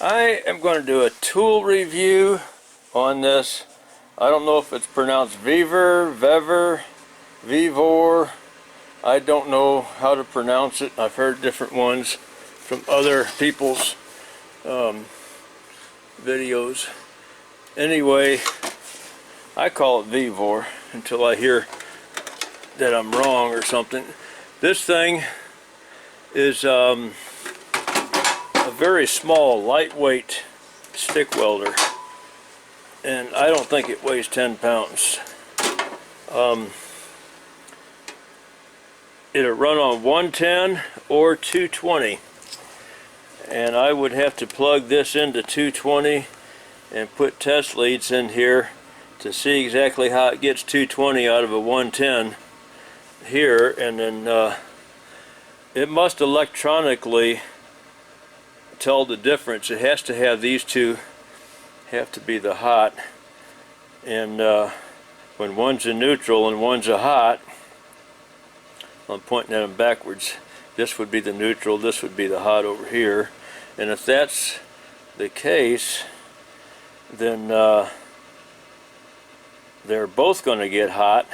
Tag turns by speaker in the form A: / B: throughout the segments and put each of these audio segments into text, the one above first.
A: I am going to do a tool review on this. I don't know if it's pronounced VEVOR, VEVOR. I don't know how to pronounce it. I've heard different ones from other people's videos. Anyway, I call it VEVOR until I hear that I'm wrong or something. This thing is a very small, lightweight stick welder, and I don't think it weighs 10 pounds. It'll run on 110 or 220, and I would have to plug this into 220 and put test leads in here to see exactly how it gets 220 out of a 110 here, and then it must electronically tell the difference. It has to have these two have to be the hot, and when one's a neutral and one's a hot, I'm pointing at them backwards. This would be the neutral, this would be the hot over here, and if that's the case, then they're both going to get hot,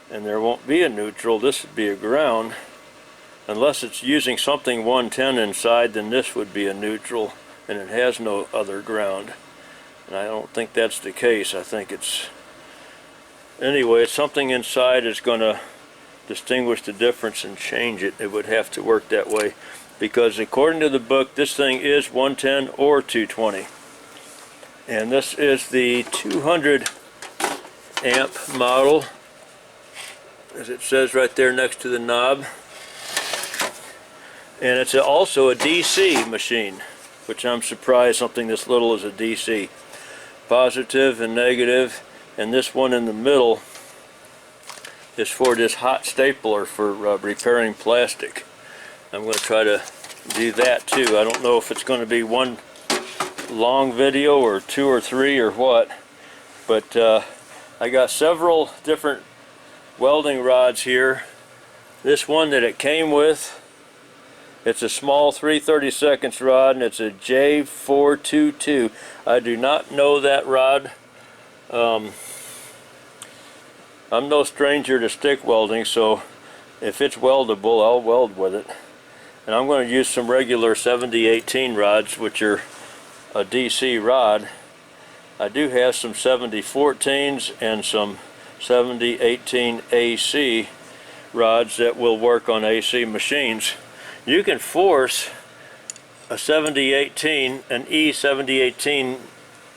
A: and there won't be a neutral. This would be a ground. Unless it's using something 110 inside, then this would be a neutral, and it has no other ground. And I don't think that's the case. I think it's, anyway, something inside is going to distinguish the difference and change it. It would have to work that way, because according to the book, this thing is 110 or 220. And this is the 200 amp model, as it says right there next to the knob. And it's also a DC machine, which I'm surprised something this little is a DC. Positive and negative, and this one in the middle is for this hot stapler for repairing plastic. I'm going to try to do that too. I don't know if it's going to be one long video or two or three or what, but I got several different welding rods here. This one that it came with, it's a small 3/32 rod, and it's a J422. I do not know that rod. I'm no stranger to stick welding, so if it's weldable, I'll weld with it. And I'm going to use some regular 7018 rods, which are a DC rod. I do have some 7014s and some 7018 AC rods that will work on AC machines. You can force a 7018, an E7018,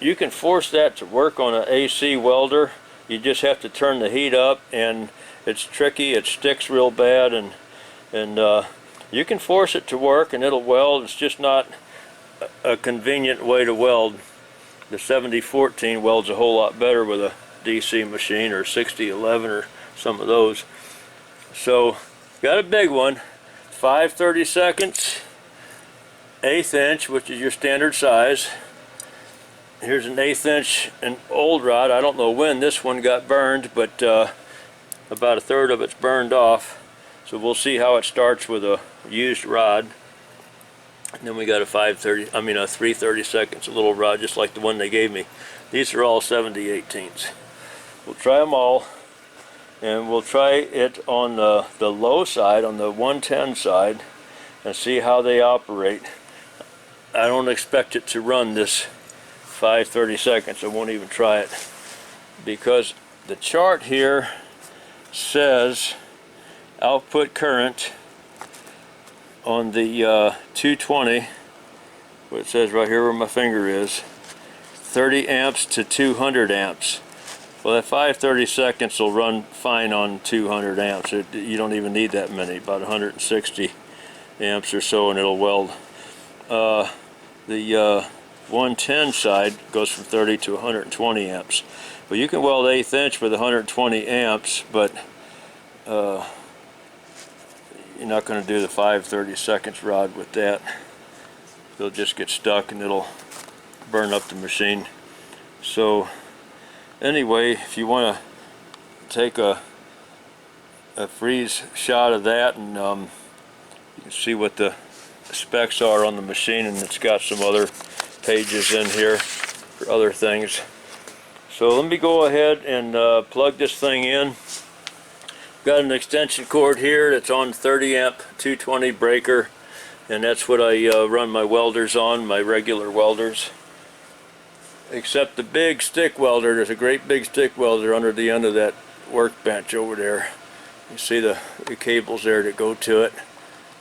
A: you can force that to work on an AC welder. You just have to turn the heat up, and it's tricky, it sticks real bad, and you can force it to work and it'll weld. It's just not a convenient way to weld. The 7014 welds a whole lot better with a DC machine, or 6011 or some of those. So got a big one, 5/32, 1/8 inch, which is your standard size. Here's an 1/8 inch, an old rod. I don't know when this one got burned, but about a third of it's burned off. So we'll see how it starts with a used rod. And then we got a 3/32, a little rod just like the one they gave me. These are all 7018s. We'll try them all, and we'll try it on the low side, on the 110 side, and see how they operate. I don't expect it to run this 5/32. I won't even try it, because the chart here says output current on the 220, what it says right here where my finger is, 30 amps to 200 amps. Well, that 5/32 will run fine on 200 amps. You don't even need that many, about 160 amps or so, and it'll weld. The 110 side goes from 30 to 120 amps. Well, you can weld 1/8 inch with 120 amps, but you're not going to do the 5/32 rod with that. It'll just get stuck and it'll burn up the machine. So anyway, if you want to take a freeze shot of that, and you can see what the specs are on the machine, and it's got some other pages in here for other things. So let me go ahead and plug this thing in. Got an extension cord here that's on 30 amp 220 breaker, and that's what I run my welders on, my regular welders. Except the big stick welder, there's a great big stick welder under the end of that workbench over there. You see the cables there that go to it,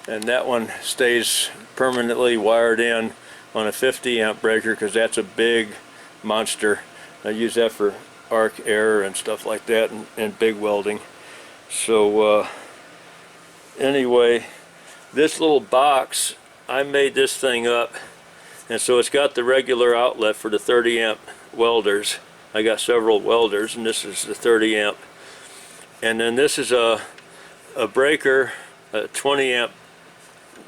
A: and that one stays permanently wired in on a 50 amp breaker because that's a big monster. I use that for arc air and stuff like that, and big welding. So anyway, this little box, I made this thing up, and so it's got the regular outlet for the 30 amp welders. I got several welders, and this is the 30 amp. And then this is a breaker, a 20 amp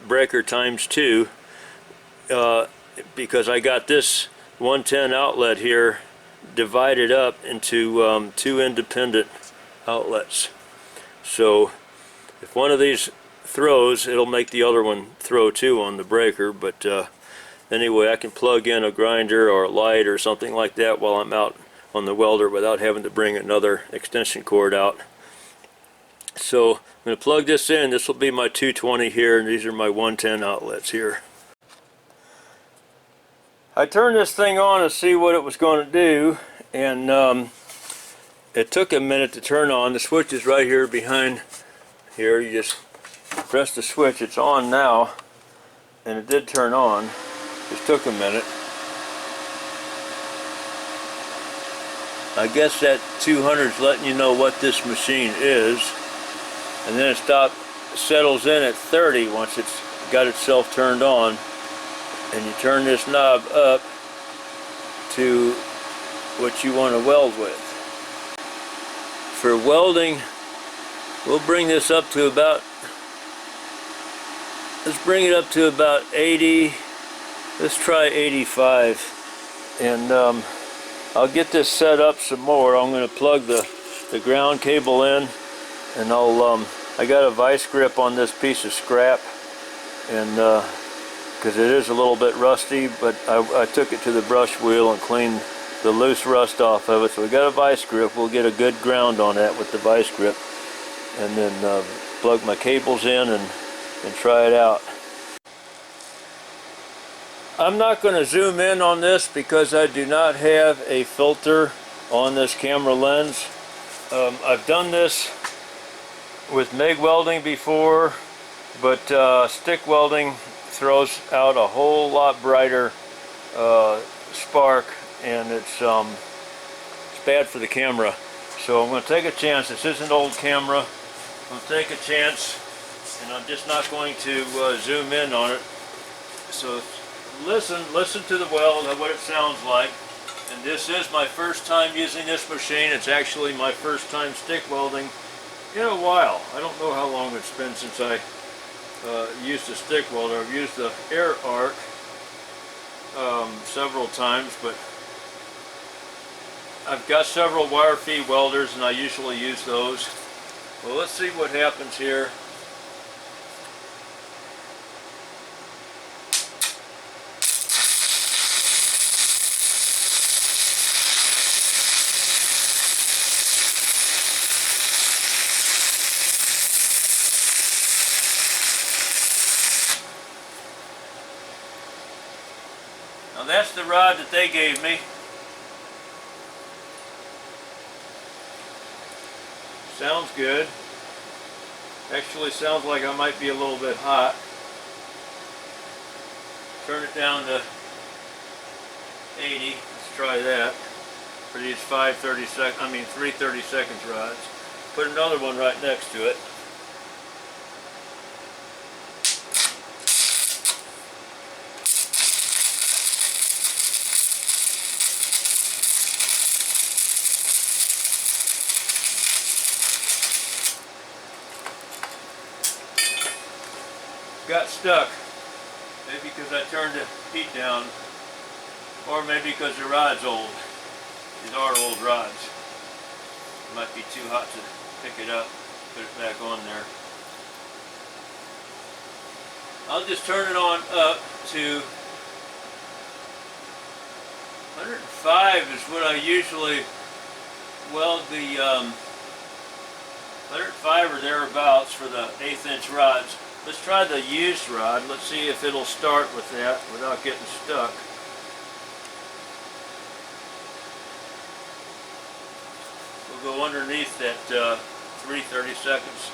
A: breaker times 2, because I got this 110 outlet here divided up into 2 independent outlets. So if one of these throws, it'll make the other one throw too on the breaker. But anyway, I can plug in a grinder or a light or something like that while I'm out on the welder without having to bring another extension cord out. So I'm going to plug this in. This will be my 220 here, and these are my 110 outlets here. I turned this thing on to see what it was going to do, and it took a minute to turn on. The switch is right here behind here. You just press the switch. It's on now, and it did turn on. Just took a minute. I guess that 200 is letting you know what this machine is, and then it settles in at 30 once it's got itself turned on, and you turn this knob up to what you want to weld with. For welding, we'll bring this up to about, let's bring it up to about 80, let's try 85, and I'll get this set up some more. I'm going to plug the ground cable in, and I got a vice grip on this piece of scrap, and because it is a little bit rusty, but I took it to the brush wheel and cleaned the loose rust off of it. So we got a vice grip. We'll get a good ground on that with the vice grip, and then plug my cables in and try it out. I'm not going to zoom in on this because I do not have a filter on this camera lens. I've done this with MIG welding before, but stick welding throws out a whole lot brighter spark, and it's bad for the camera. So I'm going to take a chance. This is an old camera. I'm going to take a chance, and I'm just not going to zoom in on it. So listen to the weld, what it sounds like. And this is my first time using this machine. It's actually my first time stick welding in a while. I don't know how long it's been since I used a stick welder. I've used the air arc several times, but I've got several wire feed welders, and I usually use those. Well, let's see what happens here. Now that's the rod that they gave me. Sounds good. Actually sounds like I might be a little bit hot. Turn it down to 80. Let's try that for these 3 30-second rods. Put another one right next to it. Got stuck, maybe because I turned the heat down, or maybe because the rod's old. These are old rods. It might be too hot to pick it up, put it back on there. I'll just turn it on up to 105 is what I usually weld the 105 or thereabouts for the 1/8 inch rods. Let's try the used rod. Let's see if it'll start with that without getting stuck. We'll go underneath that 3/32.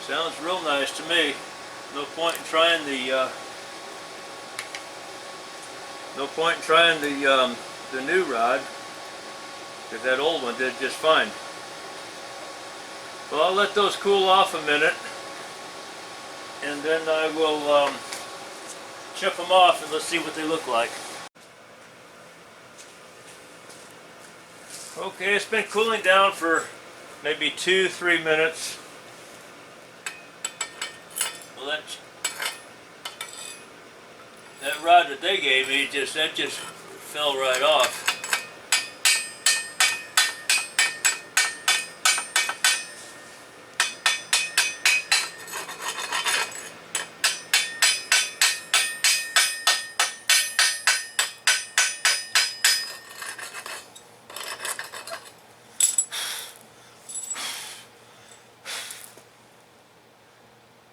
A: Sounds real nice to me. No point in trying the the new rod, because that old one did just fine. Well, I'll let those cool off a minute, and then I will chip them off and let's see what they look like. Okay, it's been cooling down for maybe 2-3 minutes. Well, that rod that they gave me, that just fell right off.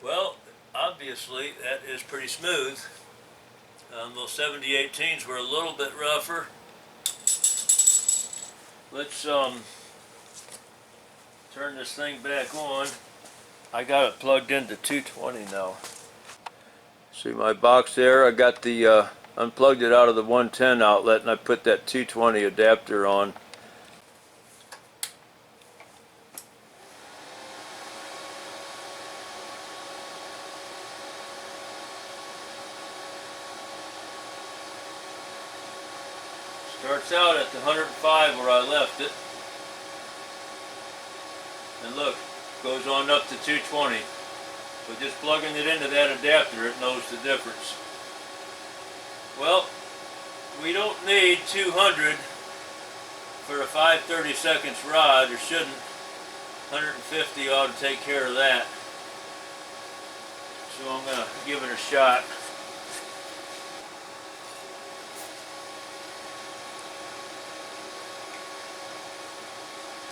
A: Well, obviously that is pretty smooth. Those 70/18s were a little bit rougher. Let's turn this thing back on. I got it plugged into 220 now. See my box there? I got the unplugged it out of the 110 outlet and I put that 220 adapter on. Starts out at the 105 where I left it, and look, goes on up to 220. So just plugging it into that adapter, it knows the difference. Well, we don't need 200 for a 5/32 rod, or shouldn't. 150 ought to take care of that. So I'm going to give it a shot.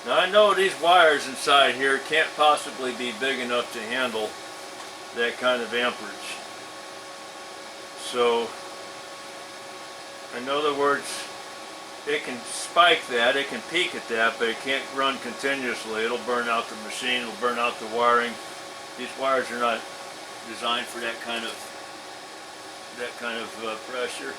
A: Now I know these wires inside here can't possibly be big enough to handle that kind of amperage. So, in other words, it can spike that, it can peak at that, but it can't run continuously. It'll burn out the machine, it'll burn out the wiring. These wires are not designed for that kind of pressure.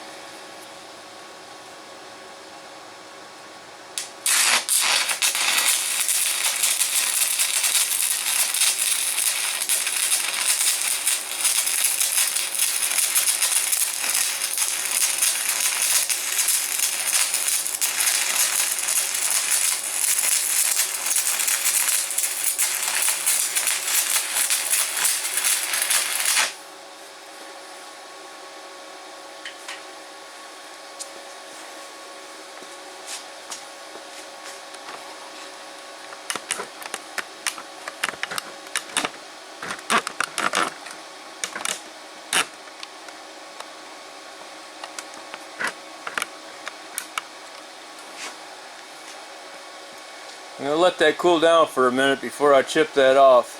A: I'm going to let that cool down for a minute before I chip that off.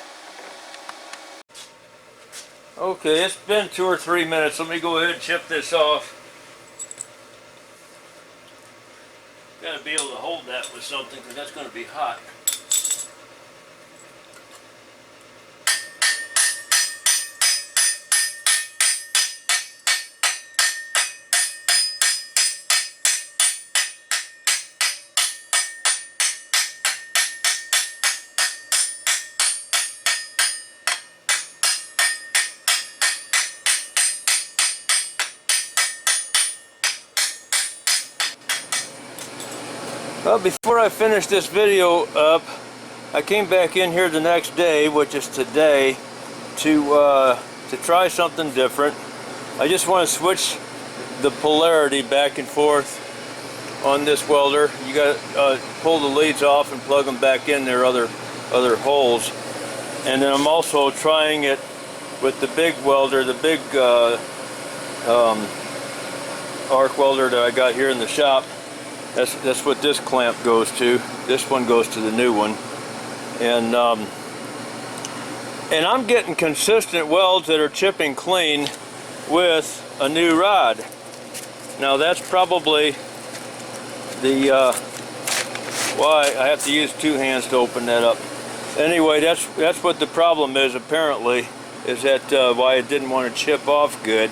A: Okay, it's been 2 or 3 minutes. Let me go ahead and chip this off. Got to be able to hold that with something because that's going to be hot. Well, before I finish this video up, I came back in here the next day, which is today, to try something different. I just want to switch the polarity back and forth on this welder. You got to pull the leads off and plug them back in their other holes. And then I'm also trying it with the big welder, the big arc welder that I got here in the shop. That's what this clamp goes to. This one goes to the new one. And I'm getting consistent welds that are chipping clean with a new rod. Now that's probably the why I have to use two hands to open that up. Anyway, that's what the problem is apparently, is that why it didn't want to chip off good.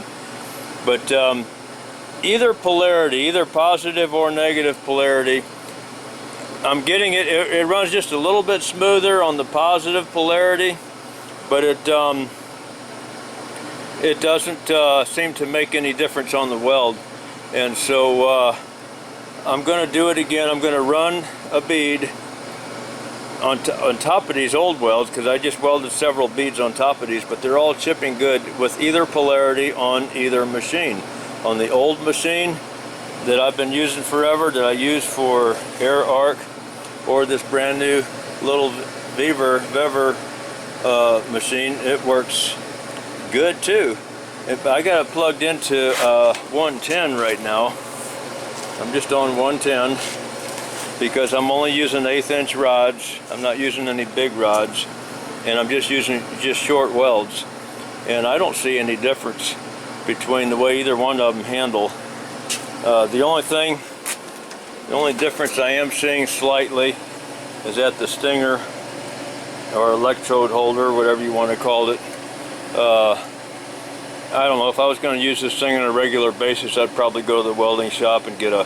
A: But either polarity, either positive or negative polarity, I'm getting it runs just a little bit smoother on the positive polarity, but it doesn't seem to make any difference on the weld. And so I'm going to do it again. I'm going to run a bead on top of these old welds, because I just welded several beads on top of these, but they're all chipping good with either polarity on either machine. On the old machine that I've been using forever, that I use for air arc, or this brand new little VEVOR machine, it works good too. I got it plugged into 110 right now. I'm just on 110 because I'm only using 1/8 inch rods. I'm not using any big rods, and I'm just using short welds. And I don't see any difference between the way either one of them handle. The only difference I am seeing slightly is at the stinger or electrode holder, whatever you want to call it. I don't know, if I was going to use this thing on a regular basis, I'd probably go to the welding shop and get a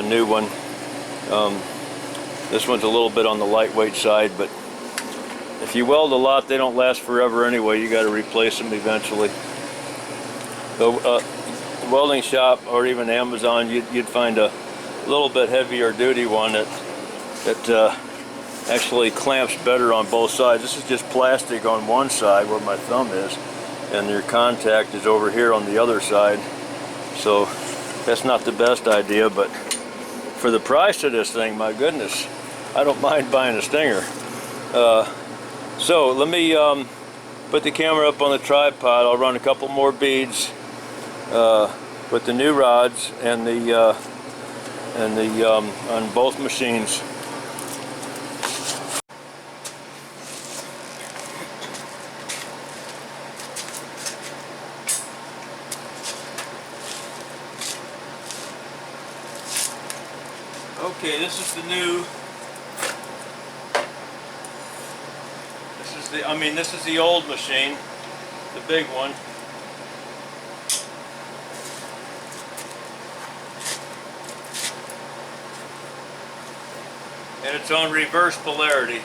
A: new one. This one's a little bit on the lightweight side, but if you weld a lot, they don't last forever anyway. You got to replace them eventually. The welding shop or even Amazon, you'd find a little bit heavier duty one that actually clamps better on both sides. This is just plastic on one side where my thumb is, and your contact is over here on the other side. So that's not the best idea, but for the price of this thing, my goodness, I don't mind buying a Stinger. So let me put the camera up on the tripod. I'll run a couple more beads with the new rods and on both machines. Okay, this is the new. This is the old machine, the big one. And it's on reverse polarity.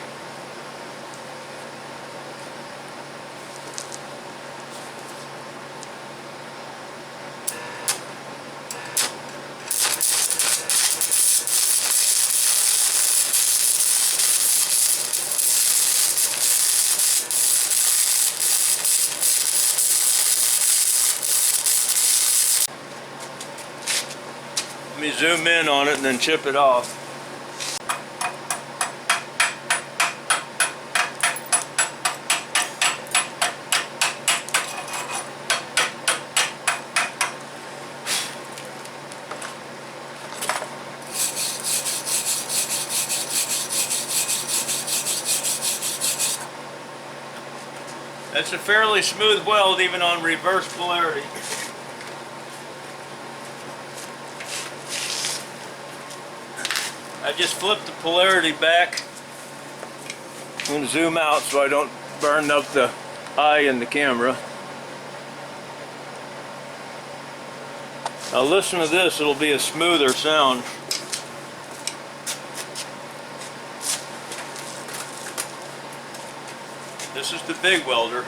A: Let me zoom in on it and then chip it off. That's a fairly smooth weld even on reverse polarity. I just flipped the polarity back. I'm going to zoom out so I don't burn up the eye in the camera. Now listen to this, it'll be a smoother sound. This is the big welder.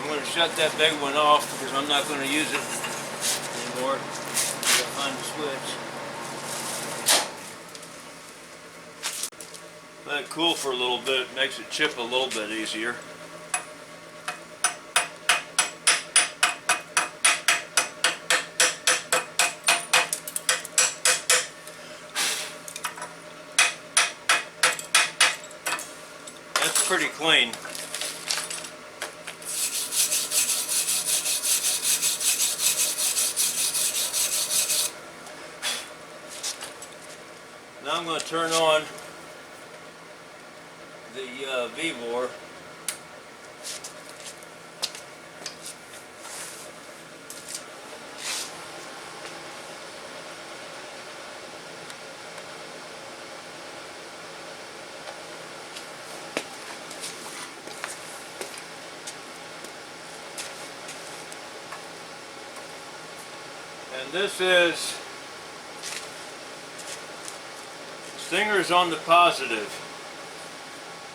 A: I'm going to shut that big one off because I'm not going to use it anymore. I've got to find the switch. Let it cool for a little bit. It makes it chip a little bit easier. That's pretty clean. Now I'm going to turn on the VEVOR. And this is stinger's on the positive.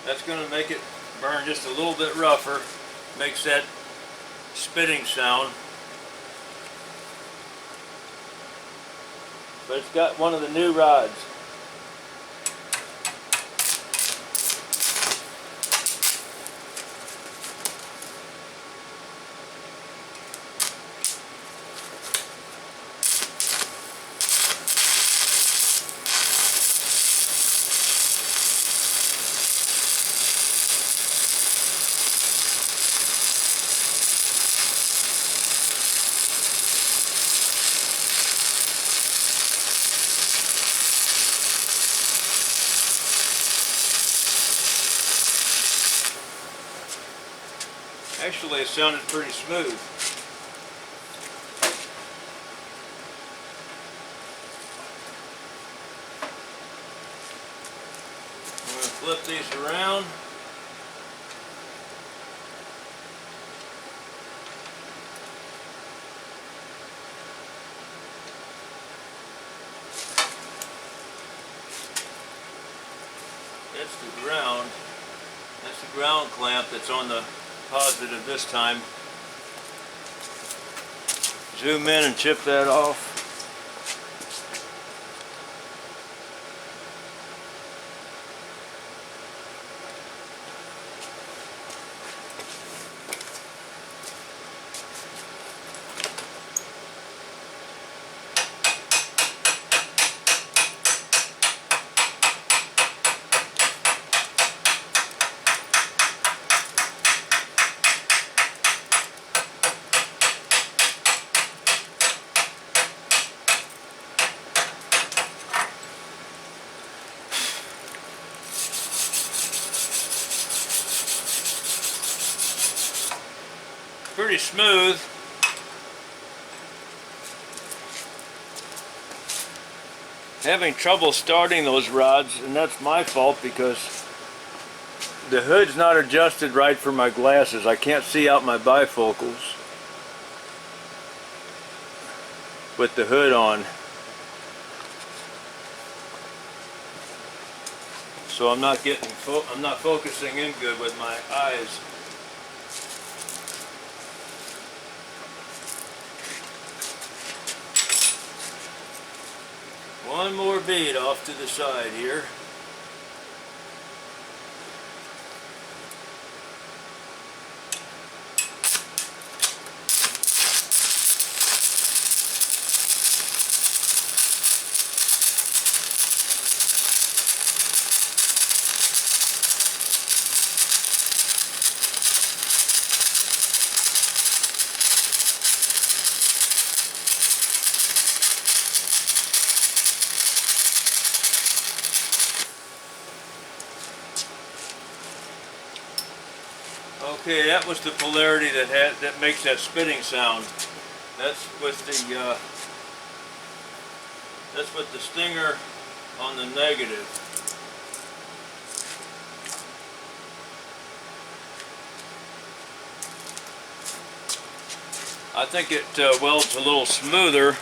A: That's going to make it burn just a little bit rougher. Makes that spitting sound. But it's got one of the new rods. Actually, it sounded pretty smooth. I'm going to flip these around. That's the ground. That's the ground clamp that's on the positive this time. Zoom in and chip that off. Pretty smooth. Having trouble starting those rods, and that's my fault because the hood's not adjusted right for my glasses. I can't see out my bifocals with the hood on. So I'm not focusing in good with my eyes. One more bead off to the side here. Okay, that was the polarity that makes that spitting sound. That's with the stinger on the negative. I think it welds a little smoother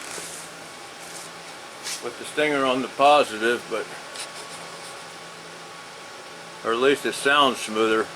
A: with the stinger on the positive, but or at least it sounds smoother.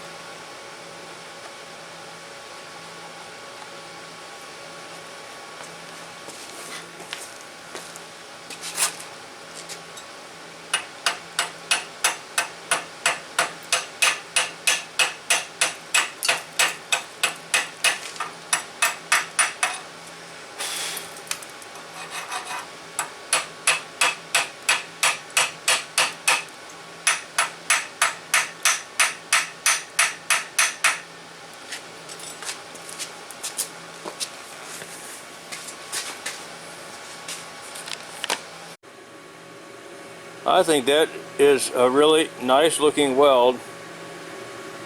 A: I think that is a really nice looking weld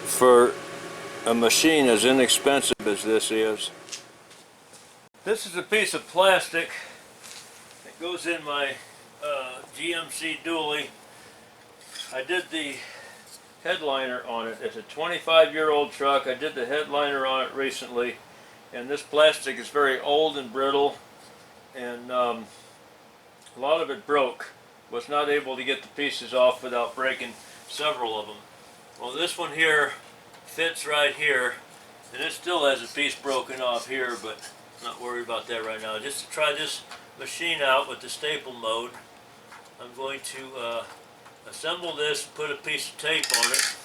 A: for a machine as inexpensive as this is. This is a piece of plastic that goes in my GMC dually. I did the headliner on it. It's a 25-year-old truck. I did the headliner on it recently, and this plastic is very old and brittle, and a lot of it broke. Was not able to get the pieces off without breaking several of them. Well, this one here fits right here, and it still has a piece broken off here, but I'm not worried about that right now. Just to try this machine out with the staple mode, I'm going to assemble this, put a piece of tape on it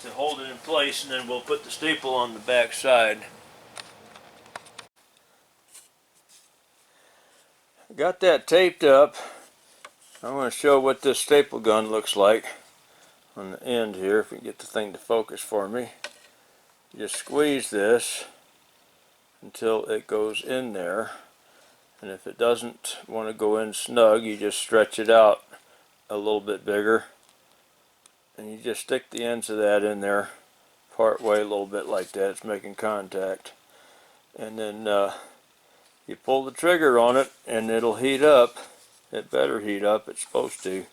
A: to hold it in place, and then we'll put the staple on the back side. Got that taped up. I'm going to show what this staple gun looks like on the end here, if we can get the thing to focus for me. You just squeeze this until it goes in there, and if it doesn't want to go in snug, you just stretch it out a little bit bigger, and you just stick the ends of that in there part way, a little bit like that. It's making contact, and then you pull the trigger on it and it'll heat up. It better heat up, it's supposed to.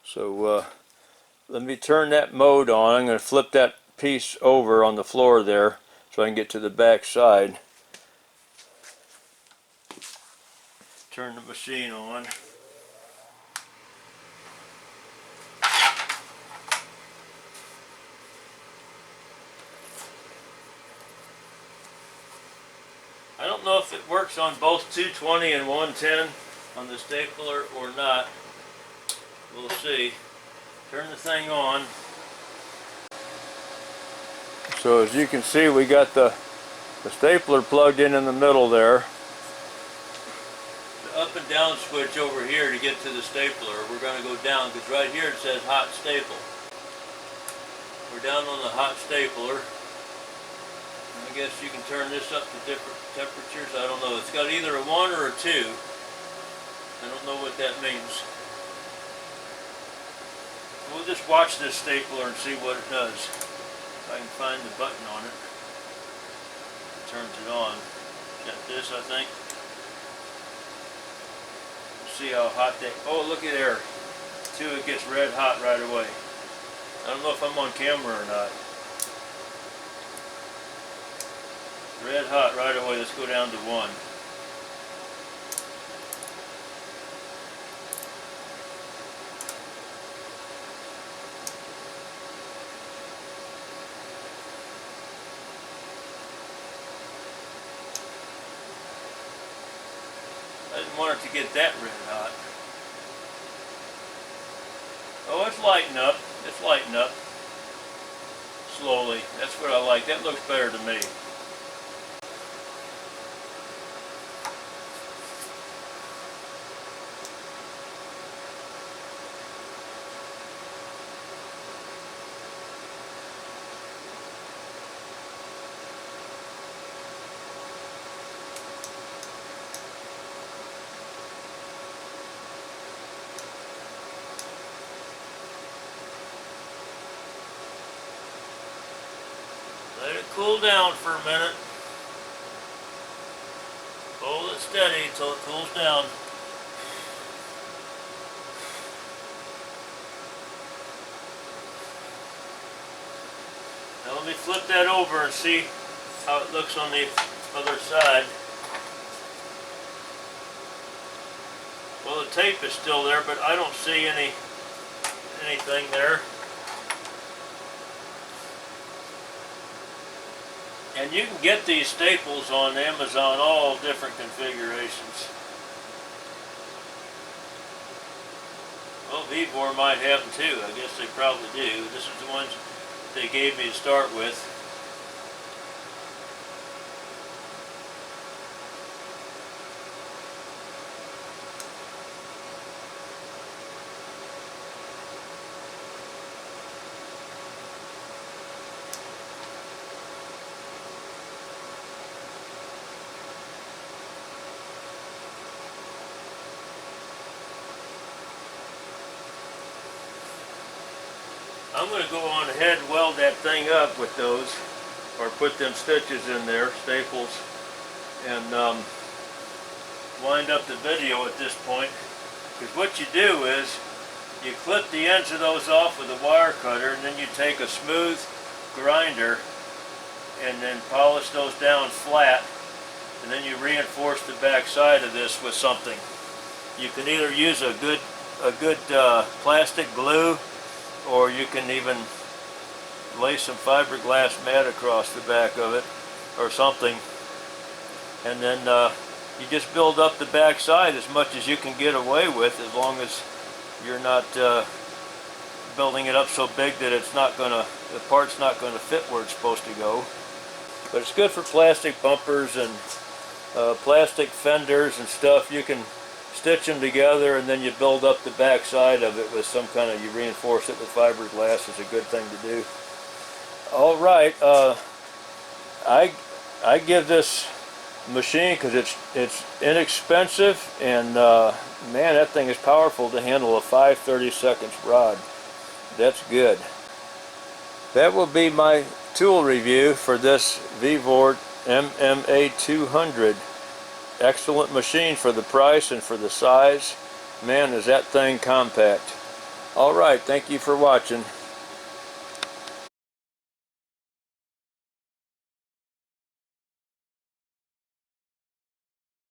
A: So let me turn that mode on. I'm going to flip that piece over on the floor there so I can get to the back side. Turn the machine on. I don't know if it works on both 220 and 110 on the stapler or not. We'll see. Turn the thing on. So as you can see, we got the stapler plugged in the middle there. The up and down switch over here to get to the stapler. We're going to go down because right here it says hot staple. We're down on the hot stapler. I guess you can turn this up to different temperatures. I don't know. It's got either a 1 or a 2. I don't know what that means. We'll just watch this stapler and see what it does. If I can find the button on it. It turns it on. Is that this, I think? Let's see how hot that... Oh, look at there. See, it gets red hot right away. I don't know if I'm on camera or not. Red hot right away. Let's go down to 1. I didn't want it to get that red hot. Oh, it's lighting up. It's lighting up. Slowly. That's what I like. That looks better to me. Let it cool down for a minute. Hold it steady until it cools down. Now let me flip that over and see how it looks on the other side. Well, the tape is still there, but I don't see anything there. And you can get these staples on Amazon, all different configurations. Well, VEVOR might have them too. I guess they probably do. This is the ones they gave me to start with. I'm going to go on ahead and weld that thing up with those, or put them stitches in there, staples, and wind up the video at this point. Because what you do is you clip the ends of those off with a wire cutter, and then you take a smooth grinder and then polish those down flat, and then you reinforce the back side of this with something. You can either use a good plastic glue, or you can even lay some fiberglass mat across the back of it or something, and then you just build up the back side as much as you can get away with, as long as you're not building it up so big that the part's not going to fit where it's supposed to go. But it's good for plastic bumpers and plastic fenders and stuff. You can stitch them together, and then you build up the back side of it with some kind of, you reinforce it with fiberglass. Is a good thing to do. All right, I give this machine, because it's inexpensive, and man, that thing is powerful to handle a 5/32 rod. That's good. That will be my tool review for this VEVOR MMA 200. Excellent machine for the price and for the size. Man, is that thing compact. All right, thank you for watching.